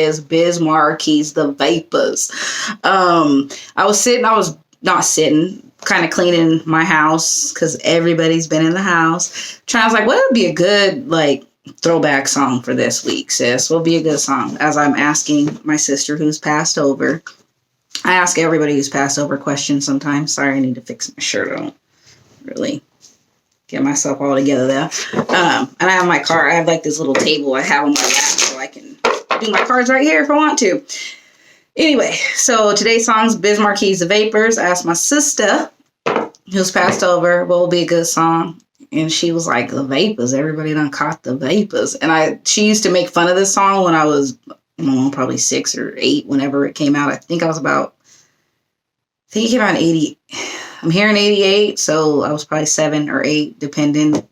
is Biz Marquis, The Vapors. I was not sitting, kind of cleaning my house because everybody's been in the house. I was like, what would be a good, like, throwback song for this week, sis? What would be a good song? As I'm asking my sister who's passed over. I ask everybody who's passed over questions sometimes. Sorry, I need to fix my shirt. I don't really get myself all together there. And I have my card. I have like this little table I have on my lap so I can do my cards right here if I want to. Anyway, so today's song's Biz Marquis, The Vapors. I asked my sister who's passed over what will be a good song. And she was like, The Vapors. Everybody done caught the vapors. And she used to make fun of this song when I was probably 6 or 8 whenever it came out. I think it came out in 80. I'm here in 88, so I was probably 7 or 8, depending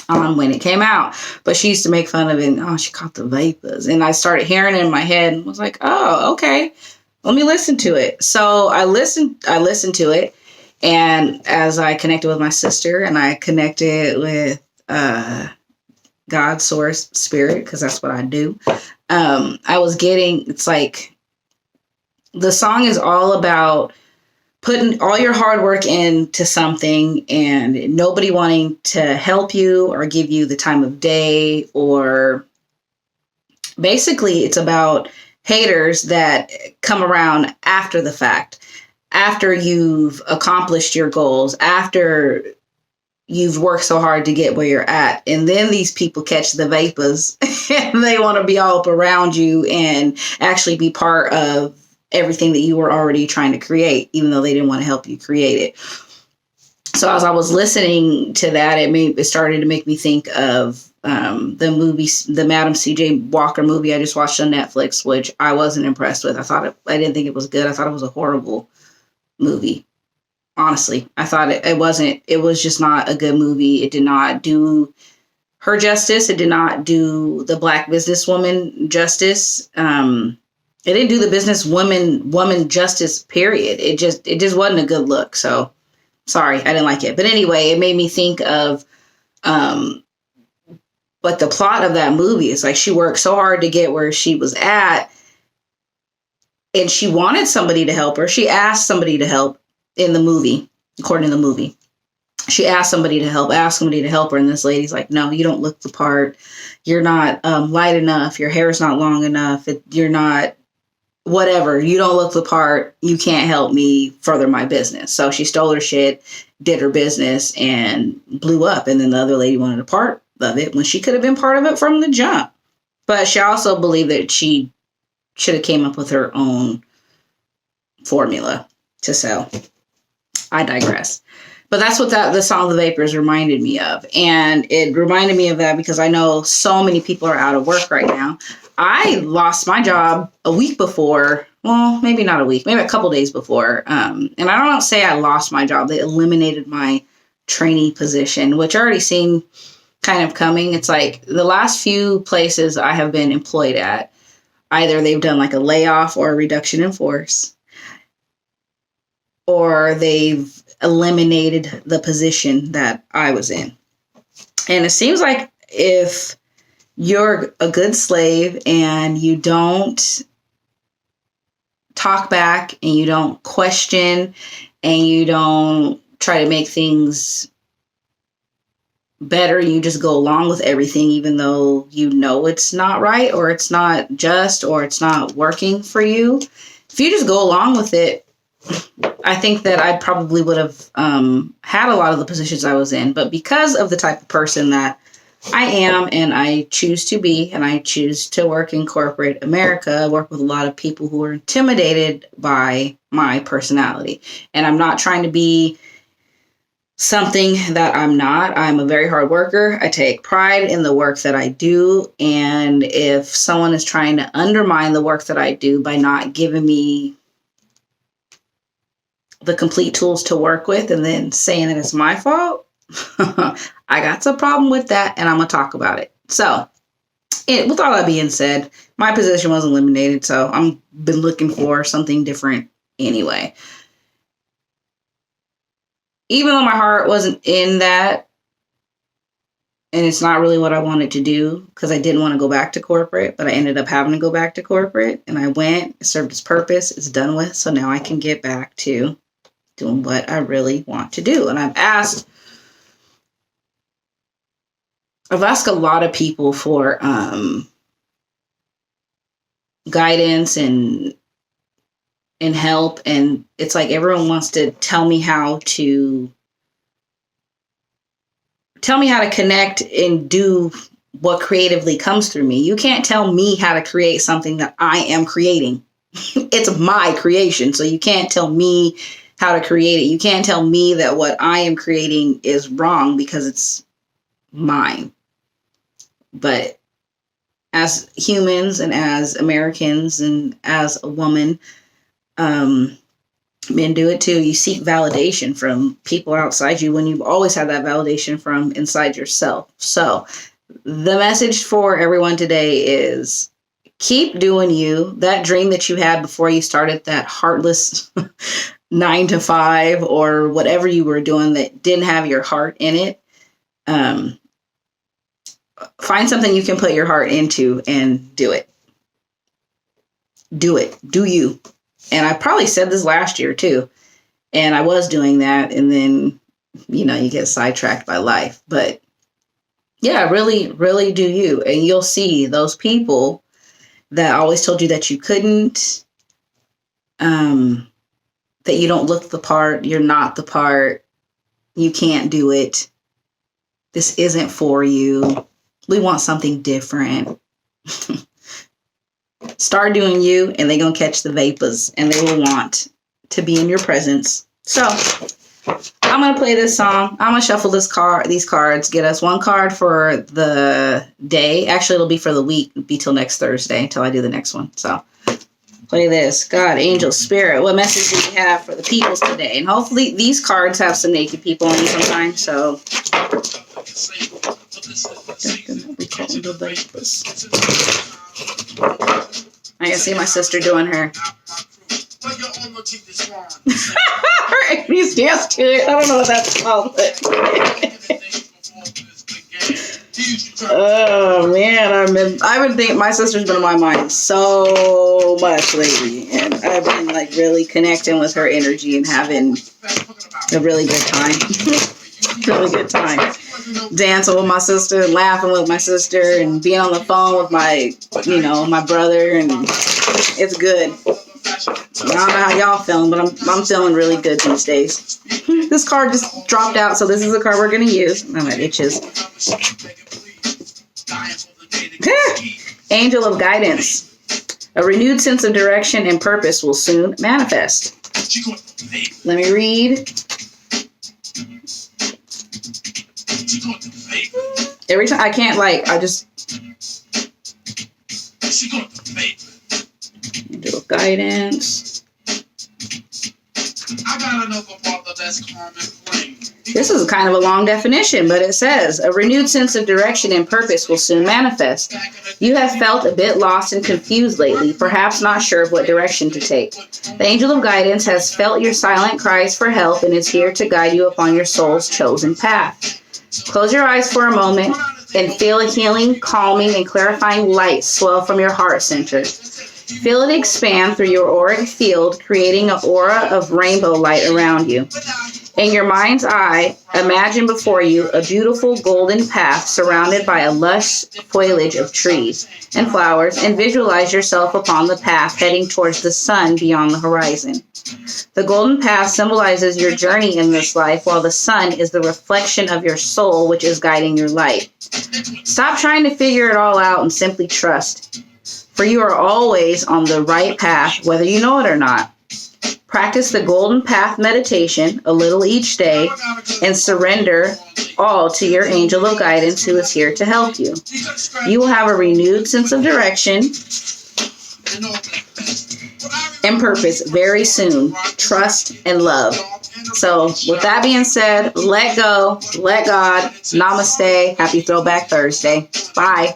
on when it came out. But she used to make fun of it. And, she caught the vapors. And I started hearing it in my head and was like, oh, okay. Let me listen to it. So I listened to it. And as I connected with my sister and I connected with God, source, spirit, because that's what I do. I was it's like the song is all about putting all your hard work into something and nobody wanting to help you or give you the time of day, or basically it's about haters that come around after the fact, after you've accomplished your goals, after you've worked so hard to get where you're at. And then these people catch the vapors and they want to be all up around you and actually be part of everything that you were already trying to create, even though they didn't want to help you create it. So as I was listening to that, it started to make me think of the movie, the Madam C.J. Walker movie I just watched on Netflix, which I wasn't impressed with. I didn't think it was good. I thought it was a horrible movie. Honestly, I thought it was just not a good movie. It did not do her justice. It did not do the Black businesswoman justice. It didn't do the woman justice, period. It just wasn't a good look. So sorry, I didn't like it. But anyway, it made me think of, but the plot of that movie is like she worked so hard to get where she was at, and she wanted somebody to help her. She asked somebody to help in the movie, according to the movie. She asked somebody to help her. And this lady's like, no, you don't look the part. You're not light enough. Your hair is not long enough. You're not whatever. You don't look the part. You can't help me further my business. So she stole her shit, did her business, and blew up. And then the other lady wanted a part of it when she could have been part of it from the jump. But she also believed that she should have came up with her own formula to sell. I digress. But that's what the song The Vapors reminded me of. And it reminded me of that because I know so many people are out of work right now. I lost my job a week before. Well, maybe not a week, maybe a couple days before. And I don't say I lost my job. They eliminated my trainee position, which I already seen kind of coming. It's like the last few places I have been employed at, either they've done like a layoff or a reduction in force, or they've eliminated the position that I was in. And it seems like if you're a good slave and you don't talk back and you don't question and you don't try to make things better, you just go along with everything, even though you know it's not right or it's not just or it's not working for you. If you just go along with it, I think that I probably would have had a lot of the positions I was in. But because of the type of person that I am and I choose to be, and I choose to work in corporate America, I work with a lot of people who are intimidated by my personality. And I'm not trying to be something that I'm not. I'm a very hard worker. I take pride in the work that I do. And if someone is trying to undermine the work that I do by not giving me the complete tools to work with and then saying that it's my fault, I got some problem with that, and I'm going to talk about it. So, with all that being said, my position was eliminated, so I've been looking for something different anyway. Even though my heart wasn't in that, And it's not really what I wanted to do because I didn't want to go back to corporate, but I ended up having to go back to corporate. And I went, it served its purpose, it's done with. So now I can get back to doing what I really want to do. And I've asked a lot of people for guidance and help. And it's like everyone wants to tell me how to connect and do what creatively comes through me. You can't tell me how to create something that I am creating. It's my creation. So you can't tell me how to create it. You can't tell me that what I am creating is wrong because it's mine. But as humans and as Americans and as a woman, men do it too. You seek validation from people outside you when you've always had that validation from inside yourself. So the message for everyone today is keep doing you. That dream that you had before you started that heartless 9 to 5 or whatever you were doing that didn't have your heart in it. Find something you can put your heart into and do it. Do it. Do you. And I probably said this last year too. And I was doing that. And then, you get sidetracked by life. But yeah, really, really do you. And you'll see those people that always told you that you couldn't, that you don't look the part, you're not the part, you can't do it, this isn't for you, we want something different. Start doing you, and they're going to catch the vapors, and they will want to be in your presence. So, I'm going to play this song. I'm going to shuffle these cards, get us one card for the day. Actually, it'll be for the week. It'll be till next Thursday, until I do the next one. So, play this. God, angel, spirit, what message do we have for the peoples today? And hopefully, these cards have some naked people in them sometimes, so... I can see my sister doing her. He's dance to it. I don't know what that's called. Oh man, I've been thinking my sister's been on my mind so much lately, and I've been like really connecting with her energy and having a really good time. Really good time. Dancing with my sister, laughing with my sister, and being on the phone with my brother, and it's good. I don't know how y'all feeling, but I'm feeling really good these days. This card just dropped out, so this is the card we're gonna use. Oh, my itches. Angel of guidance. A renewed sense of direction and purpose will soon manifest. Let me read. Every time I can't I just do a guidance. This is kind of a long definition, but it says a renewed sense of direction and purpose will soon manifest. You have felt a bit lost and confused lately, perhaps not sure of what direction to take. The angel of guidance has felt your silent cries for help and is here to guide you upon your soul's chosen path. Close your eyes for a moment and feel a healing, calming, and clarifying light swell from your heart center. Feel it expand through your auric field, creating an aura of rainbow light around you. In your mind's eye, imagine before you a beautiful golden path surrounded by a lush foliage of trees and flowers, and visualize yourself upon the path heading towards the sun beyond the horizon. The golden path symbolizes your journey in this life, while the sun is the reflection of your soul, which is guiding your light. Stop trying to figure it all out and simply trust, for you are always on the right path, whether you know it or not. Practice the golden path meditation a little each day and surrender all to your angel of guidance who is here to help you. You will have a renewed sense of direction and purpose very soon. Trust and love. So with that being said, let go, let God, namaste, happy Throwback Thursday. Bye.